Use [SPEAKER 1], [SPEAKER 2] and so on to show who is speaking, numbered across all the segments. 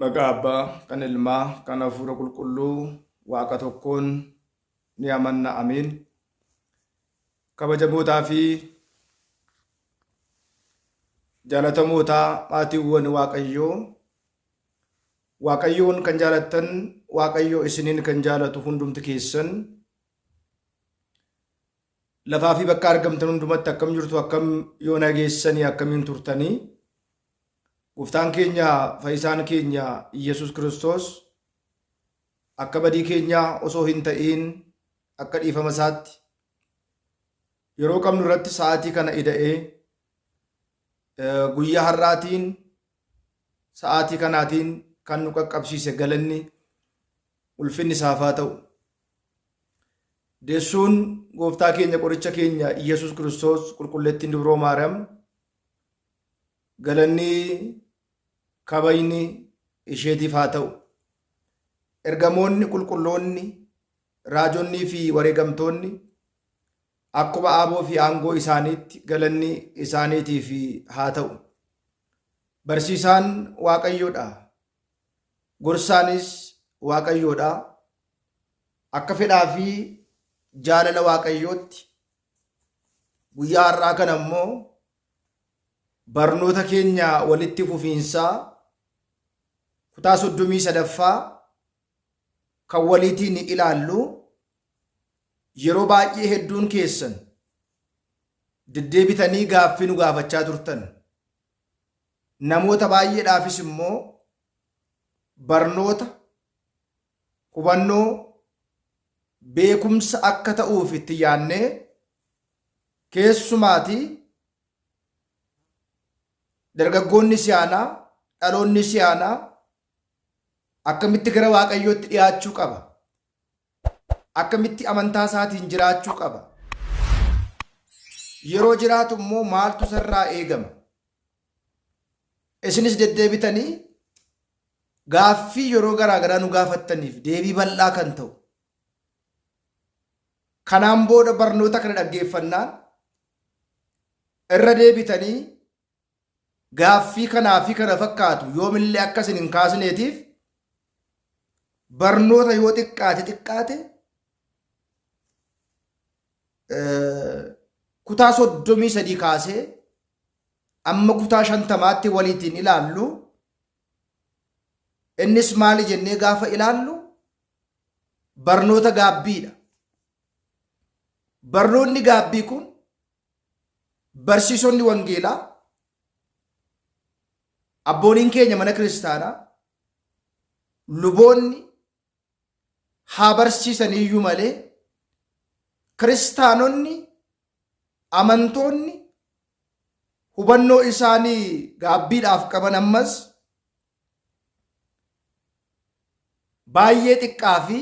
[SPEAKER 1] Maqaa Abbaa, kan Ilmaa, kan Hafuura Qulqulluu, Waaqa tokkoon ni amanna. Amiin. Kabajamootaa fi jaallatamootaa maatiiwwan Waaqayyoo, Waaqayyoon kan jaalattan, Waaqayyoo isiniin kan jaalatu hundumti keessan lafaa fi bakka argamtan hundumatti akkam jirtu, akkam yoo nageessanii, akkamiin turtanii. Gooftaan keenya fayyisaan keenya Yesus Kiristoos akka badii keenya osoo hin ta'in akka dhiifama isaatti yeroo qabnu irratti sa'aatii kana ida'ee guyyaa har'aatiin sa'aatii kanaatiin kan nu qaqqabsiise galanni ulfinni isaaf haa ta'u. Deessuun gooftaa keenya qoricha keenya Yesus Kiristoos qulqulleettiin Dubroo Maariyaam galanni kabajni isheetiif haa ta'u. Ergamoonni qulqulloonni, raajonnii fi wareegamtoonni akkuma aaboo fi aangoo isaaniitti galanni isaaniitiif haa ta'u. Barsiisaan Waaqayyoodha. Gorsaanis Waaqayyoodha. Akka fedhaa fi jaalala Waaqayyootti guyyaa har'aa kana immoo barnoota keenya walitti fufiinsaa kutaa 33ffaa kan waliitiin ilaallu, yeroo baay'ee hedduun keessan deddeebitanii gaaffii nu gaafachaa turtan. Namoota baay'eedhaafis immoo barnoota, hubannoo, beekumsa akka ta'uuf itti yaannee keessumaatii dargaggoonni siyaanaa, dhaloonni siyaanaa akkamitti gara Waaqayyootti dhiyaachuu qaba, akkamitti amantaa isaatiin jiraachuu qaba, yeroo jiraatu immoo maaltu sarraa eegama. Isinis deddeebitanii gaaffii yeroo garaagaraa nu gaafattaniif deebii bal'aa kan ta'u. Kanaan booda barnoota kana dhaggeeffannaan irra deebitanii gaaffii kanaa fi kana fakkaatu yoomillee akkasin hin kaasneetiif barnoota yoo xiqqaate kutaa 33 kaasee amma kutaa 50tti waliitiin ilaallu. Innis maali jennee gaafa ilaallu barnoota gaabbiidha. Barnoonni gaabbii kun barsiisonni wangeelaa, abbooliin keenya mana kiristaanaa, luboonni haa barsiisaniyyuu malee kiristaanonni, amantoonni hubannoo isaanii gaabbiidhaaf qaban ammas baay'ee xiqqaa fi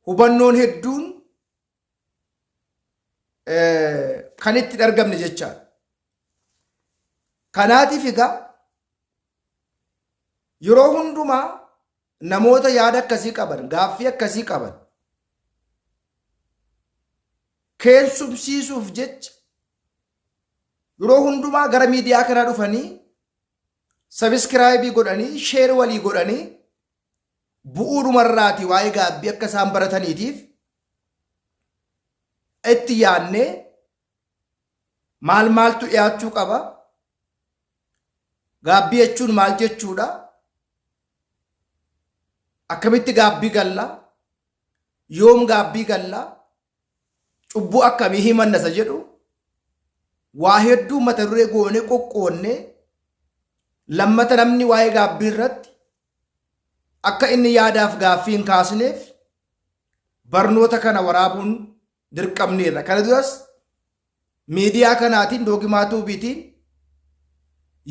[SPEAKER 1] hubannoon hedduun kan itti argamne jechaadha. Kanaatiif egaa yeroo hundumaa namoota yaada akkasii qaban, gaaffii akkasii qaban keessumsiisuuf jecha yeroo hundumaa gara miidiyaa kanaa dhufanii sabiskiraayibii godhanii, sheer walii godhanii bu'uurumarraati waa'ee gaabbii akka isaan barataniitiif itti yaannee maaltu dhiyaachuu qaba, gaabbii jechuun maal jechuudha, akkamitti gaabbii galla, yoom gaabbii galla, cubbuu akkamii himannasa jedhu waa hedduu mata duree goonee qoqqoonnee lammata namni waa'ee gaabbii irratti akka inni yaadaaf gaaffii hin kaasneef barnoota kana waraabuun dirqamneerra. Kana duras miidiyaa kanaatiin Doogimaa Tuubiitiin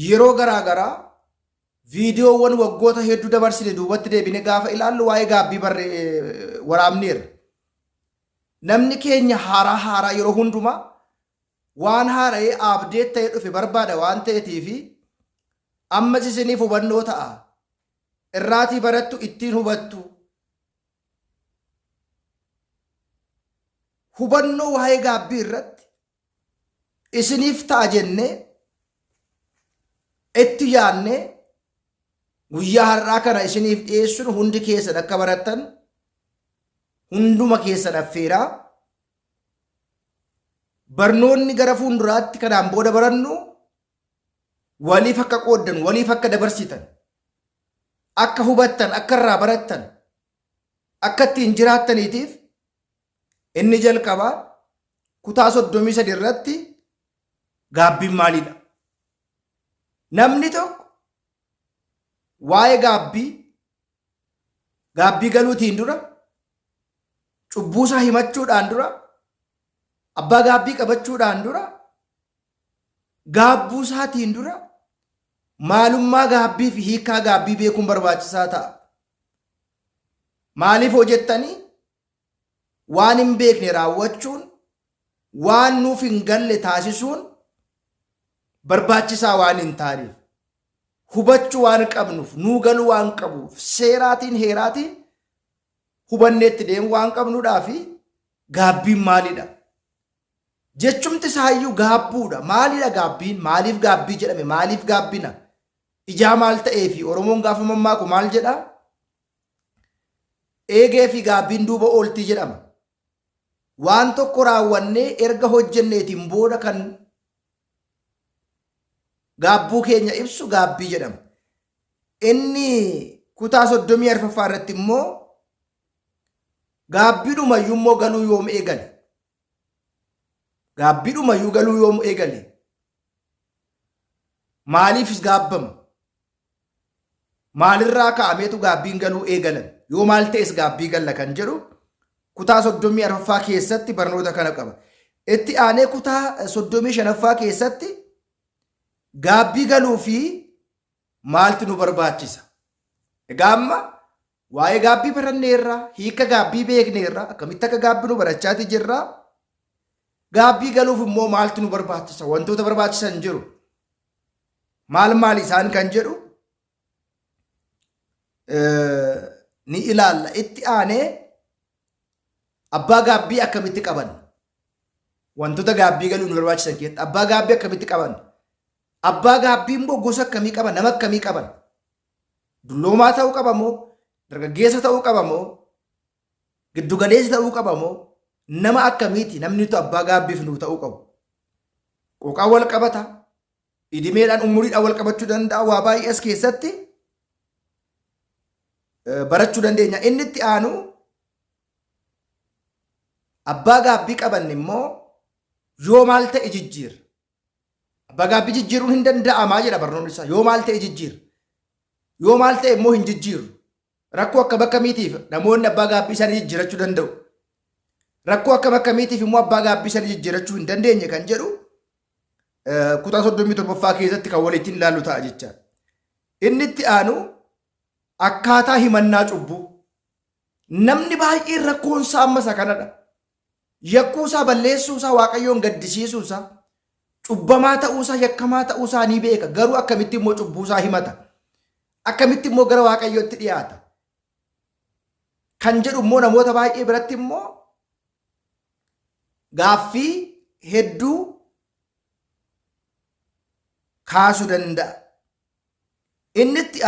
[SPEAKER 1] yeroo garaagaraa viidiyoowwan waggoota hedduu dabarsine duubatti deebine gaafa ilaallu waa'ee gaabbii waraabneerra. Namni keenya haaraa yeroo hundumaa waan haara'ee abdeet ta'ee dhufe barbaada waan ta'eetiifi ammas isiniif hubannoo ta'a. Irraatii barattu, ittiin hubattu. Hubannoo waa'ee gaabbii irratti isiniif ta'a jennee itti yaannee guyyaa har'aa kana isiniif dhiyeessuun hundi keessan akka barattan hunduma keessan affeeraa. Barnoonni gara fuulduraatti kanaan booda barannu waliif akka qooddan, waliif akka dabarsitan, akka hubattan, akka irraa barattan, akka ittiin jiraattaniitiif inni jalqabaa kutaa 33 irratti gaabbiin maalidha? Namni tokko waa'ee gaabbii galuutiin dura, cubbuusaa himachuudhaan dura, abbaa gaabbii qabachuudhaan dura, gaabbuusaatiin dura maalummaa gaabbii fi hiikaa gaabbii beekuun barbaachisaa ta'a. Maaliif hojjettanii waan hin beekne raawwachuun, waan nuuf hin galle taasisuun barbaachisaa waan hin taaneef, hubachuu waan qabnuuf, nuu galuu waan qabuuf, seeraatiin heeraatiin hubanneetti deemu waan qabnuudhaa fi gaabbiin maalidha? Jechumti isaayyuu gaabbuudha. Maalidha gaabbiin? Maaliif gaabbii jedhame? Maaliif gaabbina? Ijaa maal ta'ee fi Oromoon gaafa mammaaku maal jedha? Eegee fi gaabbiin duuba ooltii jedhama. Waan tokko raawwannee erga hojjenneetiin booda kan gaabbuu keenya ibsu gaabbii jedhama. Inni kutaa 34 irratti immoo gaabbiidhumayyuu immoo galuu yoom eegale? Gaabbiidhumayyuu galuu yoom eegale? Maaliifis gaabbama? Maalirraa ka'ameetu gaabbiin galuu eegalan? Yoo maal ta'es gaabbii galla kan jedhu kutaa 34ffaa keessatti barnoota kana qaba. Itti aanee kutaa 35ffaa keessatti gaabbii galuu fi maaltu nu barbaachisa? Egaa amma waa'ee gaabbii baranneerra, hiika gaabbii beekneerra, akkamitti akka gaabbii nu barachaati jirra. Gaabbii galuuf immoo maaltu nu barbaachisa? Wantoota barbaachisan jiru. Maal isaan kan jedhu ni ilaalla. Itti aanee abbaa gaabbii akkamitti qaban? Wantoota gaabbii galuu nu barbaachisan keessatti abbaa gaabbii akkamitti qaban? Abbaa gaabbii immoo gosa akkamii qaban? Nama akkamii qaban? Dulloomaa ta'uu qaba moo? Dargaggeessa ta'uu qaba moo? Giddugaleessa ta'uu qaba moo? Nama akkamiiti namni abbaa gaabbiif nu ta'uu qabu? Qooqaa wal qabata, idimeedhaan umuriidhaan wal qabachuu danda'a. Waa baay'ees keessatti barachuu dandeenya. Inni itti aanu abbaa gaabbii qaban immoo yoo maal ta'e jijjiira. Abbaa gaabbii jijjiiruun hin danda'amaa jedha barnoonni isaa. Yoo maal ta'e jijjiira. Yoo maal ta'e immoo hin jijjiiru. Rakkoo akkam akkamiitiif namoonni abbaa gaabbii isaanii jijjiirachuu danda'u? Rakkoo akkam akkamiitiif immoo abbaa gaabbii isaanii jijjiirachuu hin dandeenye kan jedhu kutaa 37ffaa keessatti kan walitti ilaallu ta'a jecha. Inni itti aanu akkaataa himannaa cubbuu. Namni baay'een rakkoonsaa ammasa kanadha. Yakkuusaa, balleessuusaa, Waaqayyoon gaddisiisuusaa, cubbamaa ta'uusaa, yakkamaa ta'uusaa ni beeka. Garuu akkamitti immoo cubbuusaa himata? Akkamitti immoo gara Waaqayyootti dhiyaata? Kan jedhu immoo namoota baay'ee biratti immoo gaaffii hedduu kaasuu danda'a. Inni itti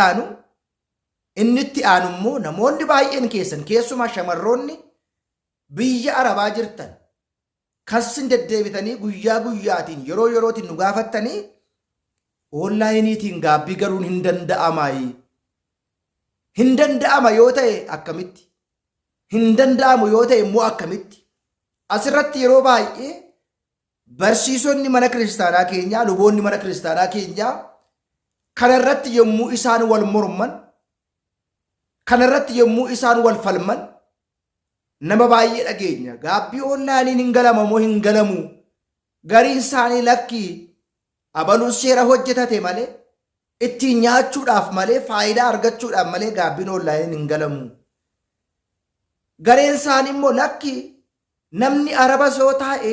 [SPEAKER 1] aanu immoo namoonni baay'een keessan, keessumaa shamarroonni biyya Arabaa jirtan kasin deddeebitanii guyyaa guyyaatiin yeroo yerootiin nu gaafattanii onlaayiniitiin gaabbii galuun hin danda'amaayi. Hin danda'ama yoo ta'e akkamitti? Hin danda'amu yoo ta'e immoo akkamitti? Asirratti yeroo baay'ee barsiisonni mana kiristaanaa keenyaa, luboonni mana kiristaanaa keenyaa kanarratti yommuu isaan wal morman, kanarratti yommuu isaan wal falman nama baay'ee dhageenya. Gaabbii onlaayiniin hin galama moo hin galamu? Gariin isaanii lakkii abaluun seera hojjetate malee, ittiin nyaachuudhaaf malee, faayidaa argachuudhaaf malee gaabbiin onlaayiniin hin galamu. Gareen isaanii immoo lakkii namni Araba yoo taa'e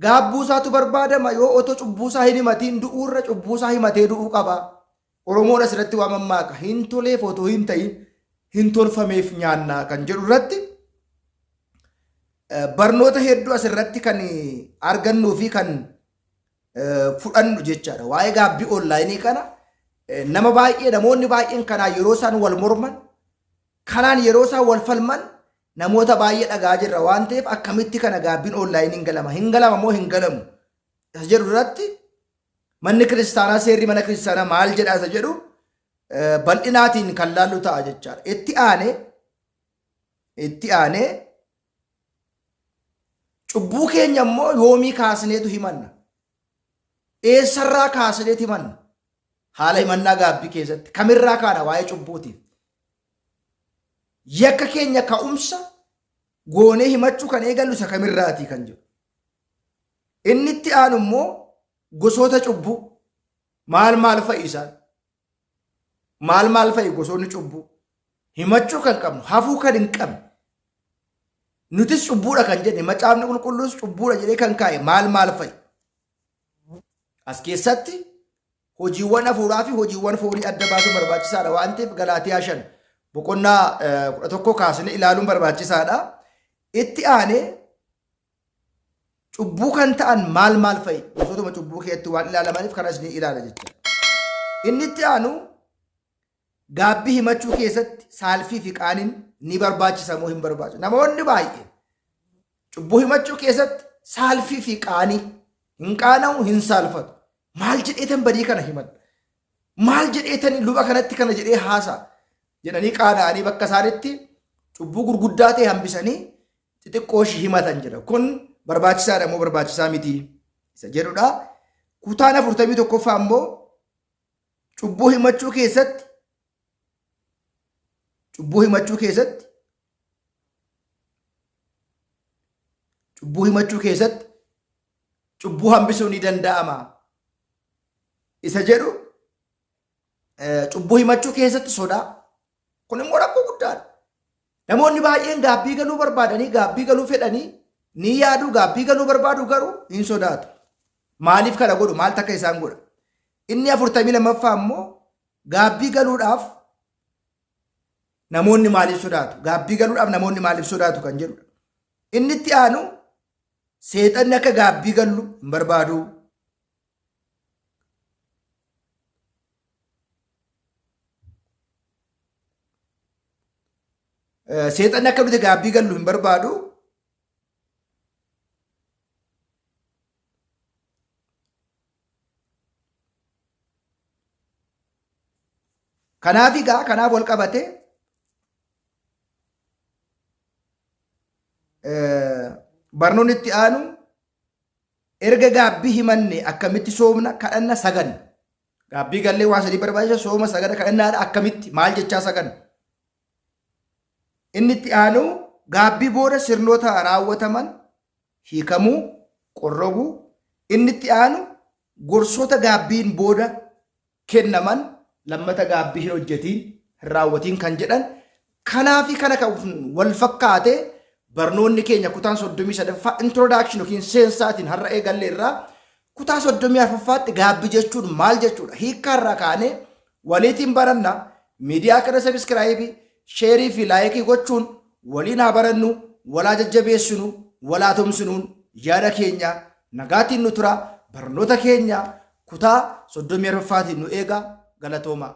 [SPEAKER 1] gaabbuusaatu barbaadama. Yoo otoo cubbuusaa hin himatiin du'uurra cubbuusaa himatee du'uu qaba. Oromoon asirratti waa mammaaka. Hin toleef otoo hin ta'in hin tolfameef nyaannaa kan jedhu irratti barnoota hedduu asirratti kan argannuu fi kan fudhannu jechaadha. Waa'ee gaabbii onlaayinii kana nama baay'ee namoonni baay'een kanaan yeroo isaan wal morman kanaan yeroo isaan wal falman namoota baay'ee dhagaa jirra waan ta'eef akkamitti kana gaabbiin onlaayinii hin galama moo hin galamu isa jedhu irratti manni kiristaanaa seerri mana kiristaanaa maal jedha isa jedhu bal'inaatiin kan laallu ta'a jechaadha. Itti aanee cubbuu keenya immoo yoomii kaasneetu himanna. Eessarraa kaasneetu himanna. Haala himannaa gaabbii keessatti kamirraa kaana waa'ee cubbuutiif. Yakka keenya ka'umsa goonee himachuu kan eegallu isa kamirraati kan jiru. Inni itti aanu immoo gosoota cubbuu maal fa'i isaan? Maal fa'i gosoonni cubbuu? Himachuu kan qabnu, hafuu kan hin qabne. Nutis cubbuudha kan jedhe macaafni qulqulluus cubbuudha jedhee kan kaa'e maal fa'i? As keessatti hojiiwwan hafuuraa fi hojiiwwan foonii adda baasuun barbaachisaadha waan ta'eef Galaatiyaa 5 boqonnaa 11 kaasnee ilaaluun barbaachisaadha. Itti aanee cubbuu kan ta'an maal fa'i? Gosootuma cubbuu keessatti waan ilaalamaniif kanas ni ilaala jechuudha. Inni itti aanu gaabbii himachuu keessatti saalfii fi qaaniin ni barbaachisa moo hin barbaachisu? Namoonni baay'ee cubbuu himachuu keessatti saalfii fi qaanii hin qaana'u hin saalfatu. Maal jedheetan badii kana himan? Maal jedheetan luba kanatti kana jedhee haasaa jedhanii qaana'anii bakka isaanitti cubbuu gurguddaa ta'e hambisanii xixiqqoo ishii himatan jira. Kun barbaachisaadha moo barbaachisaa miti isa jedhudha. Kutaan 41ffaa immoo cubbuu himachuu keessatti cubbuu hambisuu ni danda'ama isa jedhu. Cubbuu himachuu keessatti sodaa. Kun immoo rakkoo guddaadha. Namoonni baay'een gaabbii galuu barbaadanii gaabbii galuu fedhanii ni yaadu gaabbii galuu barbaadu garuu hin sodaatu. Maaliif kana godhu? Maal takka isaan godha? Inni 42ffaa immoo gaabbii galuudhaaf namoonni maaliif sodaatu? Gaabbii galuudhaaf namoonni maaliif sodaatu kan jedhudha. Inni itti aanu seexanni akka gaabbii gallu hin barbaadu. Seexanni akka nuti gaabbii gallu hin barbaadu. Kanaaf wal qabate barnoonni itti aanu erga gaabbii himanne akkamitti soomna kadhanna saganna. Gaabbii gallee waa sadii barbaachisa sooma sagada kadhannaadha akkamitti maal jechaa saganna. Inni itti aanu gaabbii booda sirnoota raawwataman hiikamuu qorrobuu. Inni itti aanu gorsoota gaabbiin booda kennaman lammata gaabbii hin hojjetiin hin raawwatiin kan jedhan. Kanaafi kana kan wal fakkaate barnoonni keenya kutaan 33ffaa introduction yookiin seensaatiin har'a eegalle irraa kutaa 34ffaatti gaabbii jechuun maal jechuudha hiikkaa irraa kaanee waliitiin baranna. Miidiyaa kana sabiskiraayibii sheerii fi laayikii gochuun waliin haa barannu, walaa jajjabeessinu, walaa tumsinuun yaada keenya nagaatiin nu tura. Barnoota keenya kutaa 34ffaatiin nu eega. Galatooma.